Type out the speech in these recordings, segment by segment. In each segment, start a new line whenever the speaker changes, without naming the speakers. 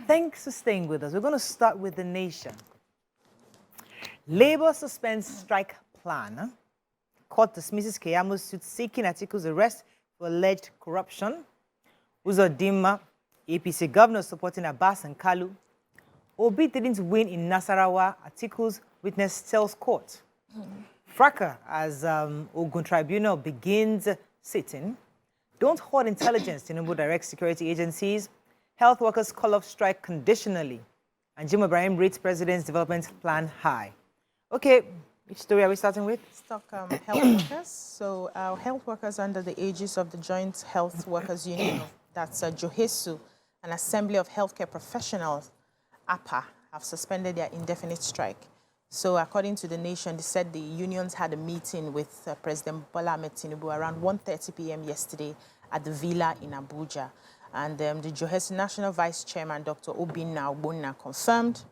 Thanks for staying with us. We're going to start with the nation. Labour suspends strike plan. Court dismisses Keyamo's suit seeking Atiku's arrest for alleged corruption. Uzodinma, APC governor supporting Abbas and Kalu. Obi didn't win in Nasarawa, Atiku's witness tells court. Fracas as Ogun Tribunal begins sitting. Don't hoard intelligence, Tinubu directs security agencies. Health workers call off strike conditionally. And Jim Ibrahim rates president's development plan high. Okay, which story are we starting with?
Health workers. So our health workers under the aegis of the Joint Health Workers Union, that's Johesu, an assembly of healthcare professionals, APA, have suspended their indefinite strike. So according to the nation, they said the unions had a meeting with President Bola Ahmed Tinubu around 1:30 p.m. yesterday at the Villa in Abuja. And the Johesu National Vice Chairman, Dr. Obinna Ogbonna, confirmed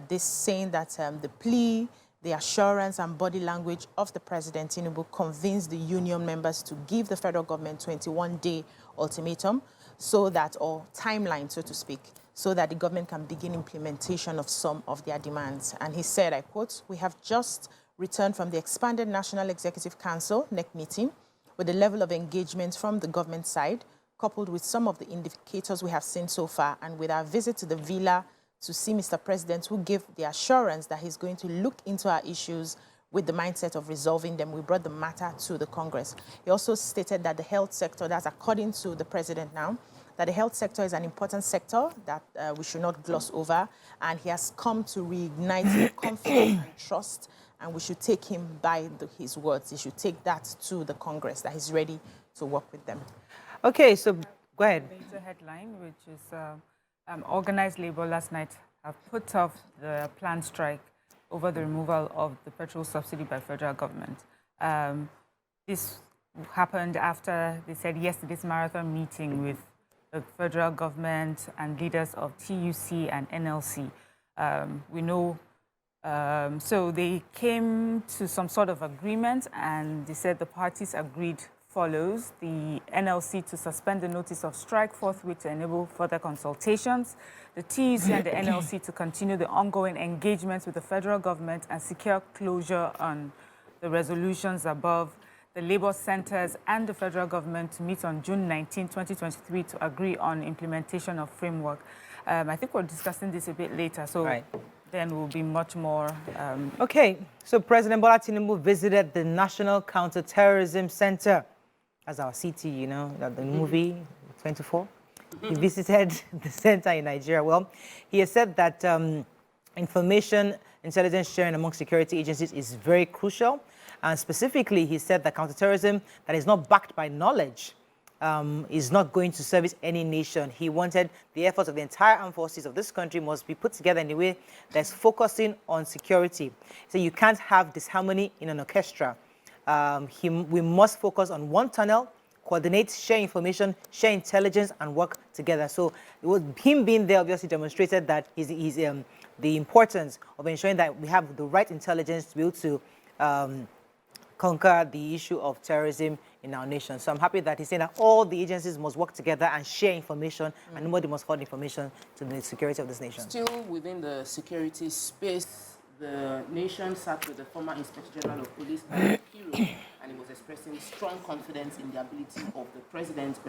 this, saying that the plea, the assurance and body language of the President Tinubu convinced the union members to give the federal government 21-day ultimatum, so that, or timeline, so to speak, so that the government can begin implementation of some of their demands. And he said, I quote, "We have just returned from the expanded National Executive Council, NEC meeting, with the level of engagement from the government side, coupled with some of the indicators we have seen so far, and with our visit to the Villa to see Mr. President, who gave the assurance that he's going to look into our issues with the mindset of resolving them. We brought the matter to the Congress." He also stated that the health sector, that's according to the President now, that the health sector is an important sector that we should not gloss over, and he has come to reignite confidence and trust, and we should take him by his words. He should take that to the Congress, that he's ready to work with them.
Okay, so go ahead.
The headline, which is organized labor last night have put off the planned strike over the removal of the petrol subsidy by federal government. This happened after they said yesterday's marathon meeting with the federal government and leaders of TUC and NLC. We know, so they came to some sort of agreement, and they said the parties agreed follows: the NLC to suspend the notice of strike forthwith to enable further consultations, the TUC and the NLC to continue the ongoing engagements with the federal government and secure closure on the resolutions above, the labor centers and the federal government to meet on June 19, 2023 to agree on implementation of framework. I think we're discussing this a bit later, so then we'll be much more...
Okay, so President Bola Tinubu visited the National Counterterrorism Center. As our CT, you know, the movie 24. He visited the center in Nigeria. Well, he has said that information intelligence sharing among security agencies is very crucial. And specifically, he said that counterterrorism that is not backed by knowledge is not going to service any nation. He wanted the efforts of the entire armed forces of this country must be put together in a way that's focusing on security. So you can't have disharmony in an orchestra. We must focus on one tunnel, coordinate, share information, share intelligence, and work together. So him being there obviously demonstrated that the importance of ensuring that we have the right intelligence to be able to conquer the issue of terrorism in our nation. So I'm happy that he's saying that all the agencies must work together and share information, and nobody must hold information to the security of this nation.
Still within the security space, the nation sat with the former Inspector General of Police, and he was expressing strong confidence in the ability of the President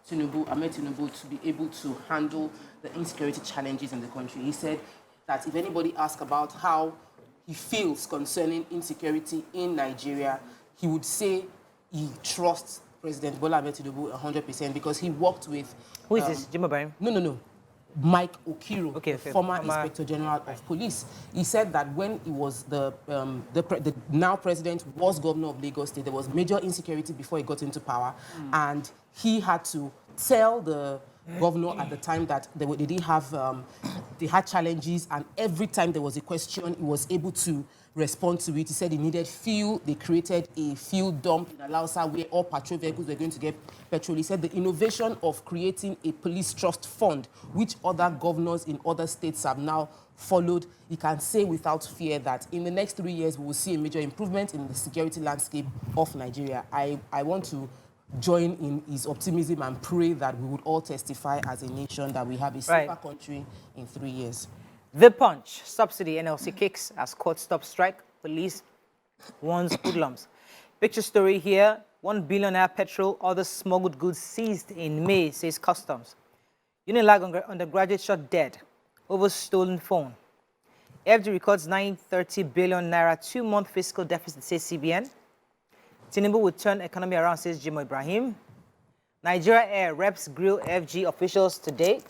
Tinubu, Ahmed Tinubu, to be able to handle the insecurity challenges in the country. He said that if anybody asks about how he feels concerning insecurity in Nigeria, he would say he trusts President Bola Ahmed Tinubu 100% because he worked with...
Who is this, Jim Ibrahim?
No. Mike Okiro,
okay,
former Inspector General of Police. He said that when he was the now president was governor of Lagos State, there was major insecurity before he got into power, and he had to tell the governor at the time that they had challenges, and every time there was a question, he was able to respond to it. He said he needed fuel. They created a fuel dump in Alausa where all patrol vehicles were going to get petrol. He said the innovation of creating a police trust fund, which other governors in other states have now followed, he can say without fear that in the next 3 years, we will see a major improvement in the security landscape of Nigeria. I want to join in his optimism and pray that we would all testify as a nation that we have a safer country in 3 years.
The Punch. Subsidy NLC kicks as court stop strike. Police warns hoodlums. Picture story here. 1 billionaire petrol, other smuggled goods seized in May, says Customs. Unilag undergraduate shot dead over stolen phone. FD records 930 billion naira 2-month fiscal deficit, says CBN. Tinubu would turn economy around, says Jimo Ibrahim. Nigeria Air reps grill FG officials today.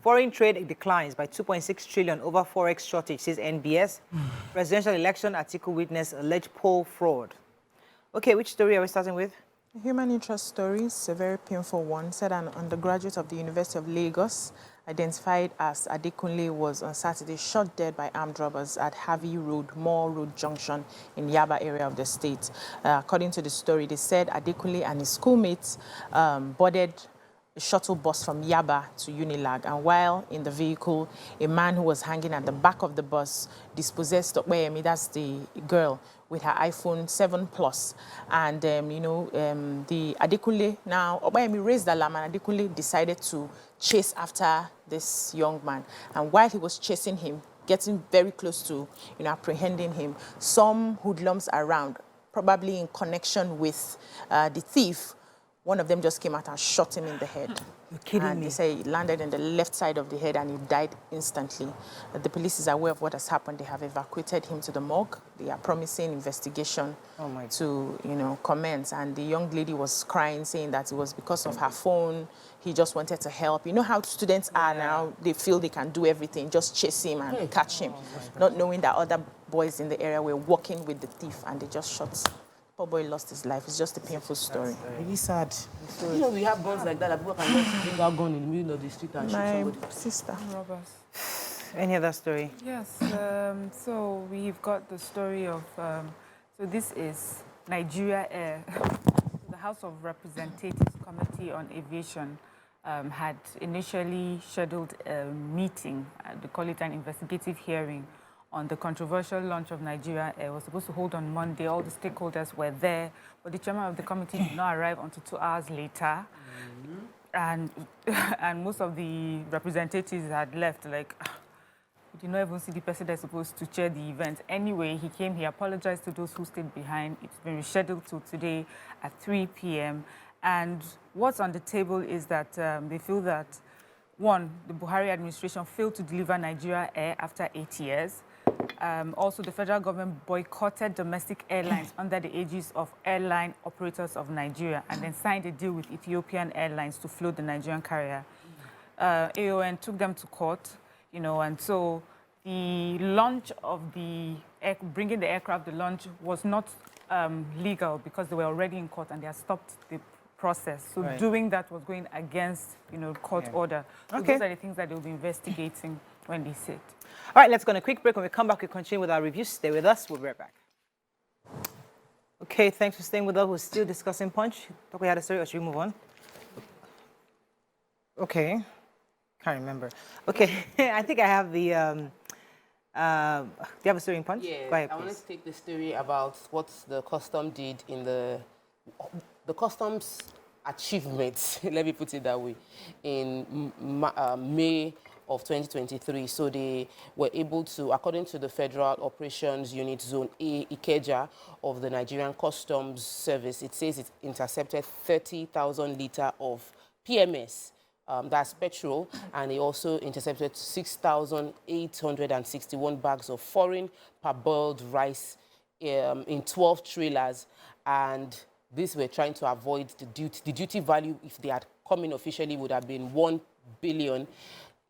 Foreign trade declines by 2.6 trillion over forex shortage, says NBS. Presidential election, Atiku witness alleged poll fraud. Okay, which story are we starting with?
Human interest stories, a very painful one. Said an undergraduate of the University of Lagos, identified as Adekunle, was on Saturday shot dead by armed robbers at Harvey Road, Moore Road Junction in Yaba area of the state. According to the story, they said Adekunle and his schoolmates boarded a shuttle bus from Yaba to Unilag, and while in the vehicle, a man who was hanging at the back of the bus dispossessed Okpeyemi, that's the girl, with her iPhone 7 Plus. And, the Adekunle, now, Okpeyemi raised the alarm, and Adekunle decided to chase after this young man. And while he was chasing him, getting very close to, apprehending him, some hoodlums around, probably in connection with the thief, one of them just came out and shot him in the head.
You're kidding me.
They say he landed in the left side of the head and he died instantly. The police is aware of what has happened. They have evacuated him to the morgue. They are promising investigation to, commence. And the young lady was crying, saying that it was because of her phone. He just wanted to help. You know how students are now? They feel they can do everything. Just chase him and catch him, not knowing that other boys in the area were walking with the thief and they just shot. Poor boy lost his life. It's just a painful story.
Really sad. You know, we have guns like that people can just bring out gun in the middle of the street and shoot somebody.
My sister.
Robbers.
Any other story?
Yes. So we've got the story of, so this is Nigeria Air. The House of Representatives Committee on Aviation had initially scheduled a meeting, they call it an investigative hearing, on the controversial launch of Nigeria Air. It was supposed to hold on Monday. All the stakeholders were there, but the chairman of the committee did not arrive until 2 hours later. And most of the representatives had left, like, we did not even see the person that's supposed to chair the event. Anyway, he came, he apologized to those who stayed behind. It's been rescheduled till today at 3 p.m. And what's on the table is that they feel that, one, the Buhari administration failed to deliver Nigeria Air after 8 years. Also, the federal government boycotted domestic airlines under the aegis of Airline Operators of Nigeria and then signed a deal with Ethiopian Airlines to float the Nigerian carrier. AON took them to court, and so the launch of bringing the aircraft, the launch was not legal because they were already in court and they had stopped the process. So doing that was going against, court order. So those are the things that they'll be investigating when they sit.
All right, let's go on a quick break. When we come back, we'll continue with our review. Stay with us. We'll be right back. Okay, thanks for staying with us. We're still discussing Punch. Thought we had a story, or should we move on? Okay. Can't remember. Okay, I think I have the... do you have a story in Punch?
Yeah,
go ahead,
I wanted to take the story about what the custom did in the customs achievements, let me put it that way, in May of 2023. So they were able to, according to the Federal Operations Unit Zone A, Ikeja of the Nigerian Customs Service, it says it intercepted 30,000 litres of PMS, that's petrol, and they also intercepted 6,861 bags of foreign parboiled rice in 12 trailers, and these were trying to avoid the duty. The duty value, if they had come in officially, would have been 1 billion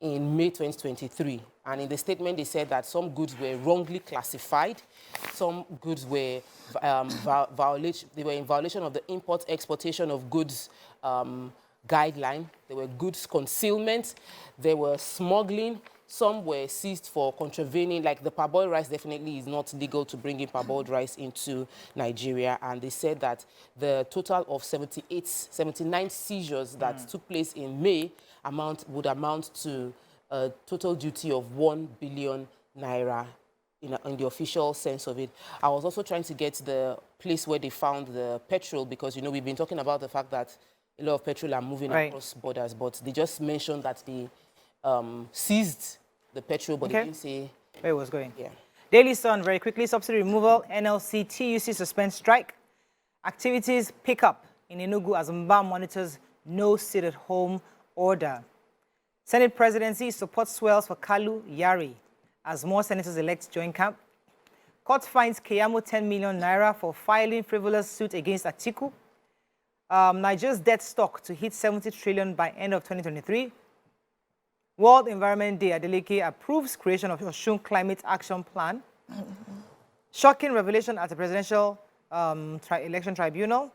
in May 2023. And in the statement, they said that some goods were wrongly classified. Some goods were they were in violation of the import-exportation of goods guideline. There were goods concealment. There were smuggling. Some were seized for contravening, like the parboiled rice definitely is not legal to bring in parboiled rice into Nigeria. And they said that the total of 79 seizures that took place in May would amount to a total duty of 1 billion naira in the official sense of it. I was also trying to get the place where they found the petrol, because, you know, we've been talking about the fact that a lot of petrol are moving across borders, but they just mentioned that they seized the petrol, but they didn't say
where it was going.
Yeah.
Daily Sun, very quickly, subsidy removal, NLC, TUC suspend strike. Activities pick up in Enugu as Mba monitors no sit-at-home order. Senate presidency support swells for Kalu Yari as more senators-elect join camp. Court finds Keyamo 10 million naira for filing frivolous suit against Atiku. Nigeria's debt stock to hit 70 trillion by end of 2023. World Environment Day, Adeleke approves creation of Osun Climate Action Plan. Shocking revelation at the Presidential Election Tribunal.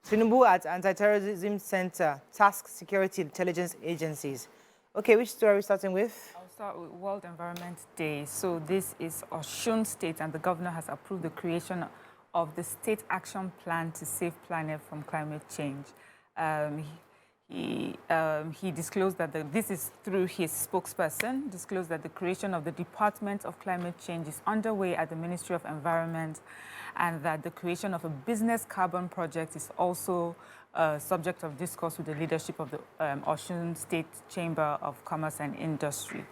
Tinubu at Anti-Terrorism Center, task security intelligence agencies. Okay, which story are we starting with?
I'll start with World Environment Day. So this is Osun State, and the governor has approved the creation of the State Action Plan to save planet from climate change. He disclosed that this is through his spokesperson, disclosed that the creation of the Department of Climate Change is underway at the Ministry of Environment, and that the creation of a business carbon project is also subject of discourse with the leadership of the Osun State Chamber of Commerce and Industry.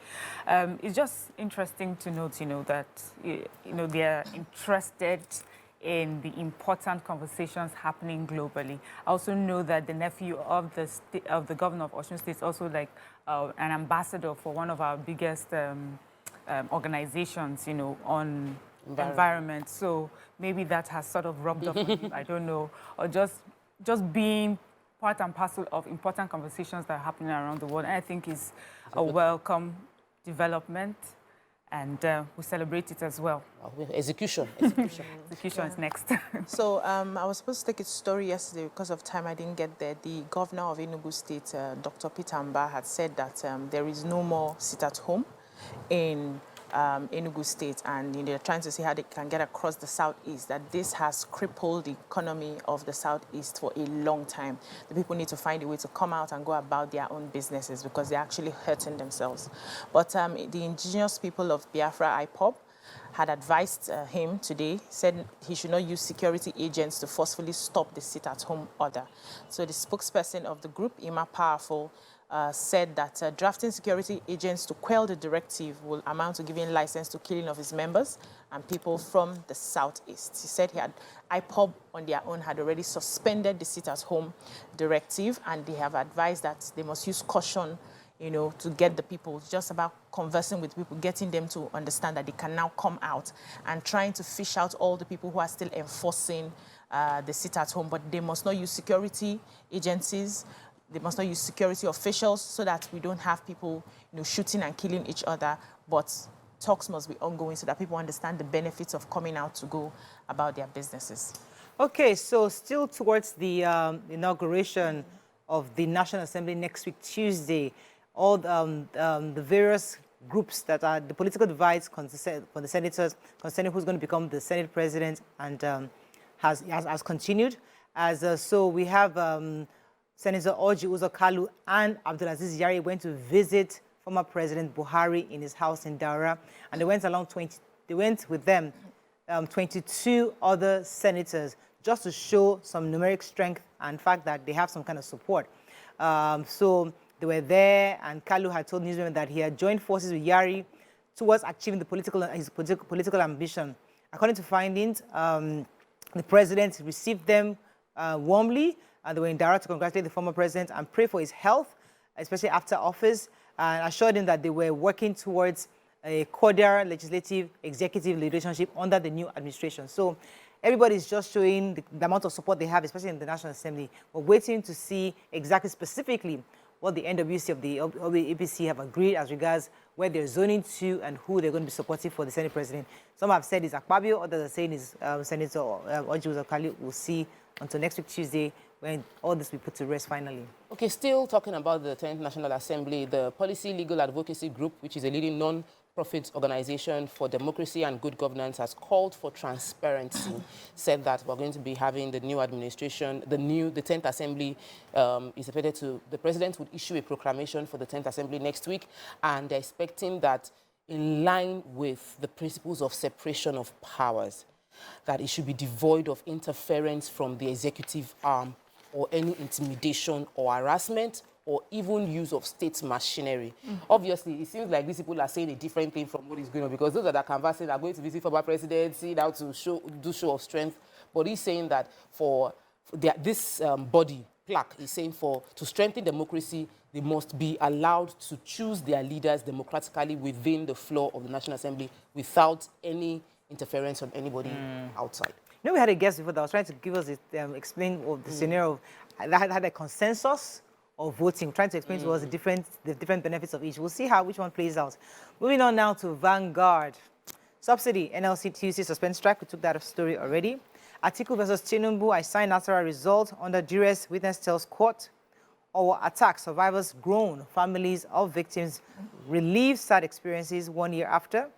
It's just interesting to note, that they are interested in the important conversations happening globally. I also know that the nephew of the governor of Osun State is also like an ambassador for one of our biggest organizations, on environment. So maybe that has sort of rubbed off on him, I don't know, or just being part and parcel of important conversations that are happening around the world. And I think is a welcome development, and we celebrate it as well.
Execution is next.
So I was supposed to take a story yesterday. Because of time, I didn't get there. The governor of Enugu State, Dr. Peter Mba, had said that there is no more sit-at-home in Enugu State, and they're trying to see how they can get across the southeast, that this has crippled the economy of the southeast for a long time. The people need to find a way to come out and go about their own businesses because they're actually hurting themselves. But the indigenous people of Biafra, IPOB, had advised him today, said he should not use security agents to forcefully stop the sit-at-home order. So the spokesperson of the group, Ima Powerful, said that drafting security agents to quell the directive will amount to giving license to killing of his members and people from the southeast. He said IPOB on their own had already suspended the sit-at-home directive, and they have advised that they must use caution, to get the people. It's just about conversing with people, getting them to understand that they can now come out and trying to fish out all the people who are still enforcing the sit-at-home, but they must not use security agencies. They must not use security officials so that we don't have people, shooting and killing each other. But talks must be ongoing so that people understand the benefits of coming out to go about their businesses.
Okay, so still towards the inauguration of the National Assembly next week, Tuesday, all the various groups that are the political divides for the senators concerning who's going to become the Senate president and has continued. So we have Senator Orji Uzor Kalu and Abdulaziz Yari went to visit former President Buhari in his house in Daura, and they went with them 22 other senators just to show some numeric strength and fact that they have some kind of support. So they were there, and Kalu had told newsmen that he had joined forces with Yari towards achieving his political ambition. According to findings, the president received them warmly, and they were in Daura to congratulate the former president and pray for his health, especially after office, and assured him that they were working towards a cordial legislative executive relationship under the new administration. So everybody's just showing the amount of support they have, especially in the National Assembly. We're waiting to see exactly specifically what the NWC of the APC have agreed as regards where they're zoning to and who they're going to be supporting for the Senate president. Some have said it's Akpabio, others are saying it's Senator Orji Uzor Kalu. We'll see until next week, Tuesday, when all this will be put to rest finally. Okay,
still talking about the 10th National Assembly, the Policy Legal Advocacy Group, which is a leading non-profit organization for democracy and good governance, has called for transparency, said that we're going to be having the new administration, the 10th Assembly is expected to, the president would issue a proclamation for the 10th Assembly next week, and they're expecting that in line with the principles of separation of powers, that it should be devoid of interference from the executive arm or any intimidation or harassment or even use of state machinery. Obviously, it seems like these people are saying a different thing from what is going on, because those that are canvassing are going to visit former presidents, see how to do show of strength. But he's saying that for this body, plaque, is saying to strengthen democracy, they must be allowed to choose their leaders democratically within the floor of the National Assembly without any interference from anybody outside.
You know, we had a guest before that was trying to give us, explain of the scenario of, that had a consensus of voting, trying to explain to us the different benefits of each. We'll see which one plays out. Moving on now to Vanguard. Subsidy, NLC Tuesday suspend strike. We took that story already. Atiku versus Tinubu, I signed Nasarawa result under Duress, witness tells court. Or attack, survivors groan, families of victims relieve sad experiences 1 year after.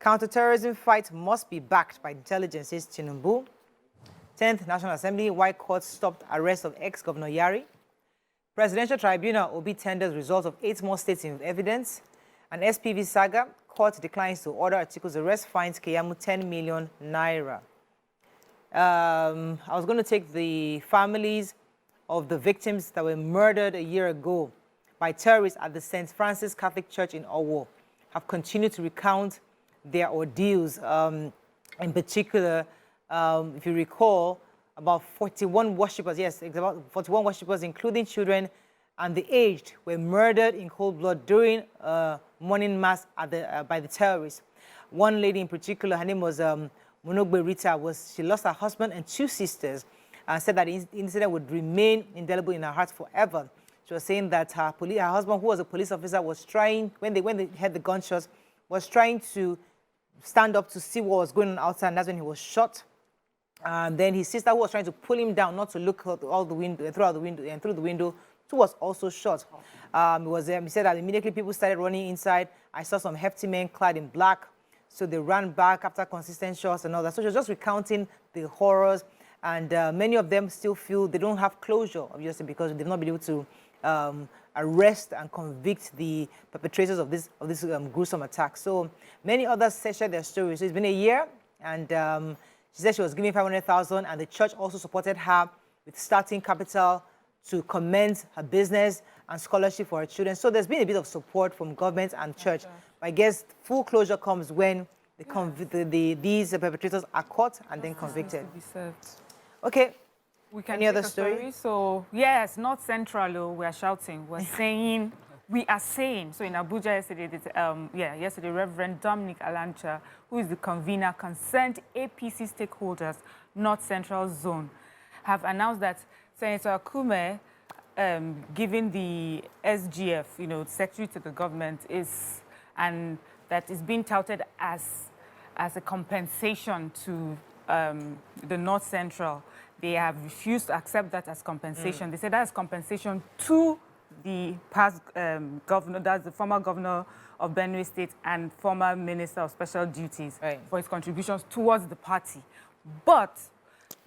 Counter-terrorism fight must be backed by intelligence, says Tinubu. 10th National Assembly, why court stopped arrest of ex-governor Yari. Presidential Tribunal, Obi tenders results of 8 more states in evidence. An SPV saga, court declines to order Atiku's arrest, fines Keyamu 10 million naira. I was going to take the families of the victims that were murdered a year ago by terrorists at the St. Francis Catholic Church in Owo, have continued to recount their ordeals. In particular, if you recall, about 41 worshippers, yes, about 41 worshippers, including children and the aged, were murdered in cold blood during morning mass by the terrorists. One lady in particular, her name was Monogbe Rita, she lost her husband and 2 sisters, and said that the incident would remain indelible in her heart forever. She was saying that her husband, who was a police officer, was trying, when they heard the gunshots, was trying to stand up to see what was going on outside, and that's when he was shot. And then his sister, who was trying to pull him down, not to look out through the window, too, was also shot. He said that immediately people started running inside. I saw some hefty men clad in black, so they ran back after consistent shots and all that. So she was just recounting the horrors, and many of them still feel they don't have closure, obviously, because they've not been able to arrest and convict the perpetrators of this gruesome attack. So many others shared their stories. So it's been a year, and she said she was given 500,000, and the church also supported her with starting capital to commence her business and scholarship for her children. So there's been a bit of support from government and church. But I guess full closure comes when these perpetrators are caught and then convicted. Okay.
We can
Any other story?
So yes, North Central, we are shouting. We're saying, we are saying. So in Abuja yesterday, Reverend Dominic Alancha, who is the convener, concerned APC stakeholders, North Central Zone, have announced that Senator Akume, giving the SGF, secretary to the government, and that is being touted as a compensation to the North Central. They have refused to accept that as compensation. They said that is compensation to the past governor, that's the former governor of Benue State and former minister of special duties, for his contributions towards the party. But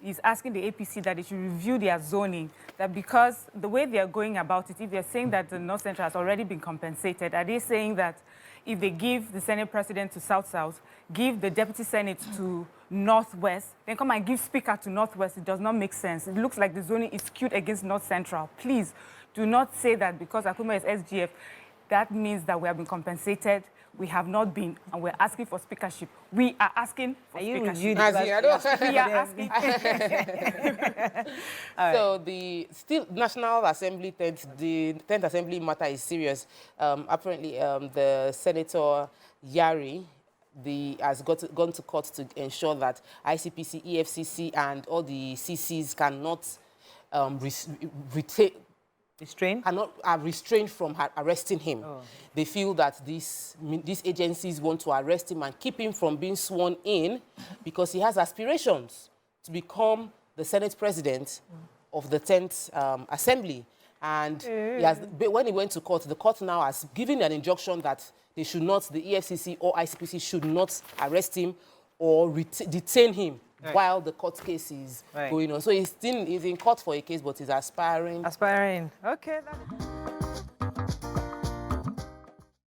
he's asking the APC that they should review their zoning, that because the way they are going about it, if they're saying that the North Central has already been compensated, are they saying that if they give the Senate President to South-South, give the Deputy Senate to Northwest, then come and give Speaker to Northwest? It does not make sense. It looks like the zoning is skewed against North Central. Please do not say that because Akume is SGF, that means that we have been compensated. We have not been, and we're asking for speakership. We are asking for speakership. We are asking.
So the National Assembly, the 10th Assembly matter is serious. Apparently, the Senator Yari has gone to court to ensure that ICPC, EFCC, and all the CCs cannot are restrained from arresting him. Oh. They feel that these agencies want to arrest him and keep him from being sworn in because he has aspirations to become the Senate President of the 10th Assembly. And when he went to court, the court now has given an injunction that they should not, the EFCC or ICPC should not arrest him or detain him while the court case is going on. So he's in court for a case, but he's aspiring.
Okay.